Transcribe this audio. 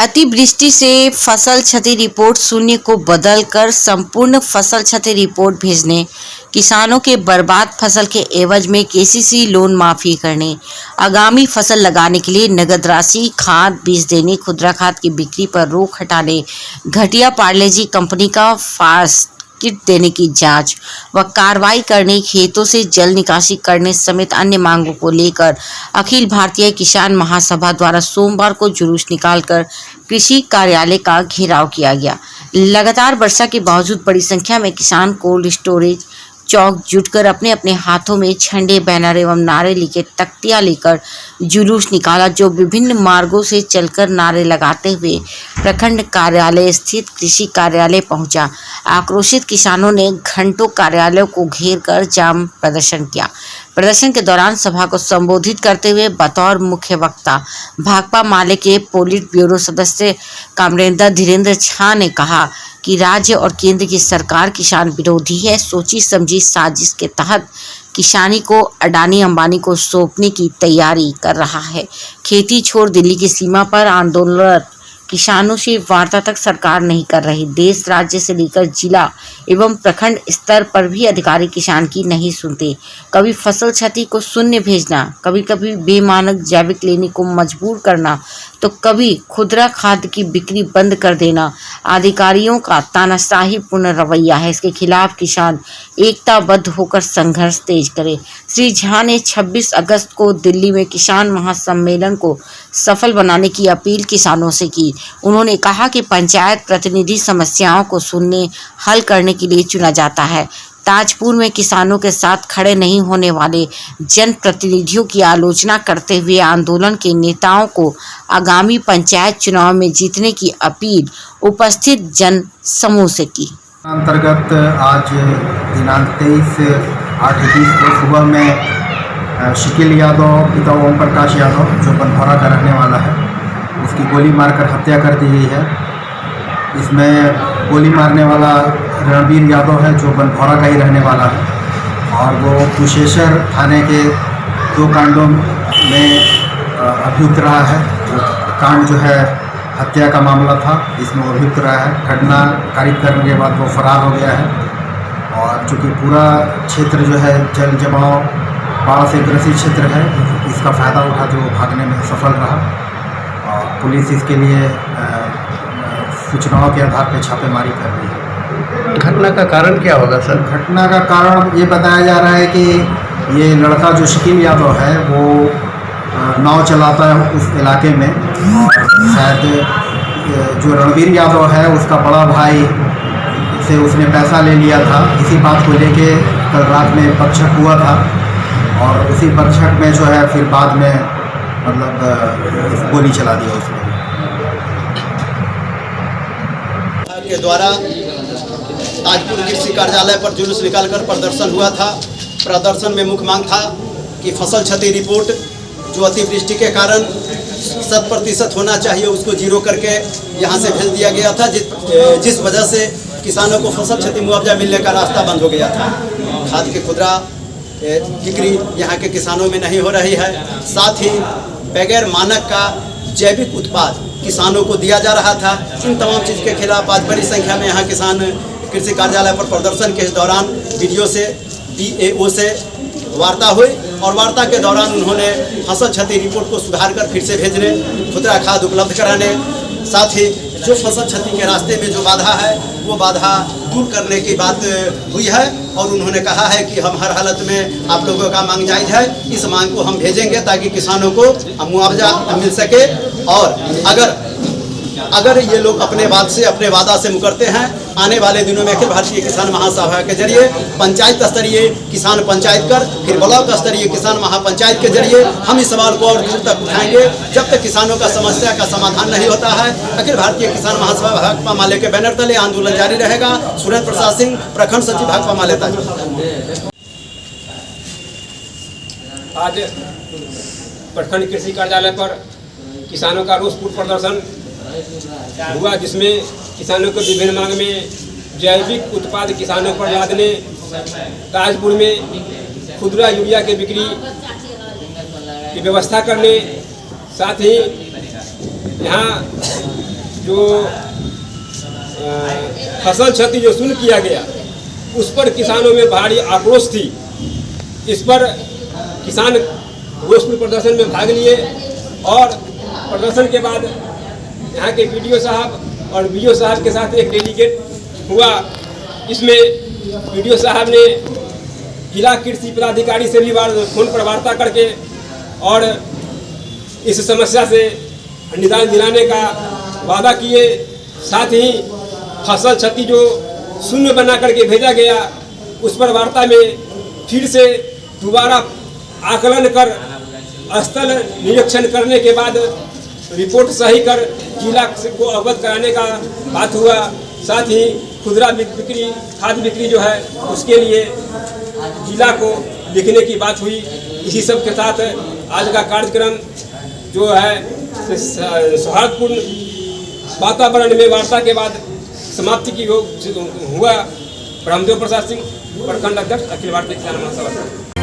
अतिवृष्टि से फसल क्षति रिपोर्ट शून्य को बदलकर संपूर्ण फसल क्षति रिपोर्ट भेजने, किसानों के बर्बाद फसल के एवज में केसीसी लोन माफी करने, आगामी फसल लगाने के लिए नगद राशि, खाद बीज देने, खुदरा खाद की बिक्री पर रोक हटाने, घटिया पार्ले जी कंपनी का फास्ट किट देने की जांच व कार्रवाई करने, खेतों से जल निकासी करने समेत अन्य मांगों को लेकर अखिल भारतीय किसान महासभा द्वारा सोमवार को जुलूस निकालकर कृषि कार्यालय का घेराव किया गया। लगातार वर्षा के बावजूद बड़ी संख्या में किसान कोल्ड स्टोरेज चौक जुटकर अपने अपने हाथों में झंडे, बैनर एवं नारे लिखे तख्तियां लेकर जुलूस निकाला, जो विभिन्न मार्गों से चलकर नारे लगाते हुए प्रखंड कार्यालय स्थित कृषि कार्यालय पहुंचा। आक्रोशित किसानों ने घंटों कार्यालय को घेर कर जाम प्रदर्शन किया। प्रदर्शन के दौरान सभा को संबोधित करते हुए बतौर मुख्य वक्ता भाकपा माले के पोलिट ब्यूरो सदस्य कामरेंद्र धीरेन्द्र झा ने कहा कि राज्य और केंद्र की सरकार किसान विरोधी है। सोची समझी साजिश के तहत किसानी को अडानी अंबानी को सौंपने की तैयारी कर रहा है। खेती छोड़ दिल्ली की सीमा पर आंदोलनरत किसानों से वार्ता तक सरकार नहीं कर रही। देश राज्य से लेकर जिला एवं प्रखंड स्तर पर भी अधिकारी किसान की नहीं सुनते। कभी फसल क्षति को शून्य भेजना, कभी कभी बेमानक जैविक लेने को मजबूर करना, तो कभी खुदरा खाद की बिक्री बंद कर देना अधिकारियों का तानाशाही पूर्ण रवैया है। इसके खिलाफ किसान एकताबद्ध होकर संघर्ष तेज करे। श्री झा ने 26 अगस्त को दिल्ली में किसान महासम्मेलन को सफल बनाने की अपील किसानों से की। उन्होंने कहा कि पंचायत प्रतिनिधि समस्याओं को सुनने, हल करने के लिए चुना जाता है। ताजपुर में किसानों के साथ खड़े नहीं होने वाले जनप्रतिनिधियों की आलोचना करते हुए आंदोलन के नेताओं को आगामी पंचायत चुनाव में जीतने की अपील उपस्थित जन समूह से की। अंतर्गत आज दिनांक 23/8/21 को सुबह में शकील यादव पिता ओम प्रकाश यादव, जो बनभौरा का रहने वाला है, उसकी गोली मारकर हत्या कर दी गई है। इसमें गोली मारने वाला रणबीर यादव है, जो बनभौरा का ही रहने वाला है, और वो कुशेश्वर थाने के 2 कांडों में अभियुक्त रहा है। जो कांड जो है हत्या का मामला था, इसमें वो अभियुक्त रहा है। घटना कारित करने के बाद वो फरार हो गया है, और चूँकि पूरा क्षेत्र जो है जल जमाव बाढ़ से ग्रसित क्षेत्र है, इसका फ़ायदा उठाते वो भागने में सफल रहा, और पुलिस इसके लिए सूचनाओं के आधार पर छापेमारी कर रही है। घटना का कारण क्या होगा सर? घटना का कारण ये बताया जा रहा है कि ये लड़का जो शकील यादव है वो नाव चलाता है उस इलाके में, और शायद जो रणबीर यादव है उसका बड़ा भाई से उसने पैसा ले लिया था। इसी बात को लेके कल रात में पक्षक हुआ था, और उसी पक्षक में जो है फिर बाद में मतलब गोली चला दिया उसने के द्वारा ताजपुर कृषि कार्यालय पर जुलूस निकालकर प्रदर्शन हुआ था। प्रदर्शन में मुख्य मांग था कि फसल क्षति रिपोर्ट जो अतिवृष्टि के कारण 100% होना चाहिए उसको जीरो करके यहाँ से भेज दिया गया था, जिस वजह से किसानों को फसल क्षति मुआवजा मिलने का रास्ता बंद हो गया था। खाद की खुदरा बिक्री यहाँ के किसानों में नहीं हो रही है। साथ ही बगैर मानक का जैविक उत्पाद किसानों को दिया जा रहा था। इन तमाम चीज़ के खिलाफ आज बड़ी संख्या में यहाँ किसान कृषि कार्यालय पर प्रदर्शन के दौरान वीडियो से DAO से वार्ता हुई, और वार्ता के दौरान उन्होंने फसल क्षति रिपोर्ट को सुधार कर फिर से भेजने, खुदरा खाद उपलब्ध कराने, साथ ही जो फसल क्षति के रास्ते में जो बाधा है वो बाधा दूर करने की बात हुई है। और उन्होंने कहा है कि हम हर हालत में आप लोगों का मांग जायज़ है, इस मांग को हम भेजेंगे ताकि किसानों को मुआवजा मिल सके। और अगर ये लोग अपने वादा से मुकरते हैं, आने वाले दिनों में अखिल भारतीय किसान महासभा के जरिए पंचायत स्तरीय किसान पंचायत कर, फिर ब्लॉक स्तरीय किसान महापंचायत के जरिए हम इस सवाल को और दूर तक उठाएंगे। जब तक किसानों का समस्या का समाधान नहीं होता है, अखिल भारतीय किसान महासभा भाकपा माले के बैनर तले आंदोलन जारी रहेगा। सुरेंद्र प्रसाद सिंह, प्रखंड सचिव भाकपा माले। आज प्रखंड कृषि कार्यालय पर किसानों का रोषपूर्ण प्रदर्शन हुआ, जिसमें किसानों को विभिन्न मांग में जैविक उत्पाद किसानों पर लादने, ताजपुर में खुदरा यूरिया के बिक्री की व्यवस्था करने, साथ ही यहाँ जो फसल क्षति जो शून्य किया गया उस पर किसानों में भारी आक्रोश थी। इस पर किसान रोषपूर्ण प्रदर्शन में भाग लिए और प्रदर्शन के बाद यहाँ के वीडियो साहब और बीओ साहब के साथ एक डेलीगेट हुआ। इसमें वीडियो साहब ने जिला कृषि पदाधिकारी से भी फोन पर वार्ता करके और इस समस्या से निदान दिलाने का वादा किए। साथ ही फसल क्षति जो शून्य बना करके भेजा गया उस पर वार्ता में फिर से दोबारा आकलन कर स्थल निरीक्षण करने के बाद रिपोर्ट सही कर जिला को अवगत कराने का बात हुआ। साथ ही खुदरा बिक्री खाद बिक्री जो है उसके लिए जिला को लिखने की बात हुई। इसी सब के साथ आज का कार्यक्रम जो है सौहार्दपूर्ण वातावरण में वार्ता के बाद समाप्ति की हुआ। ब्रह्मदेव प्रसाद सिंह, प्रखंड अध्यक्ष, अखिल भारतीय किसान महासभा।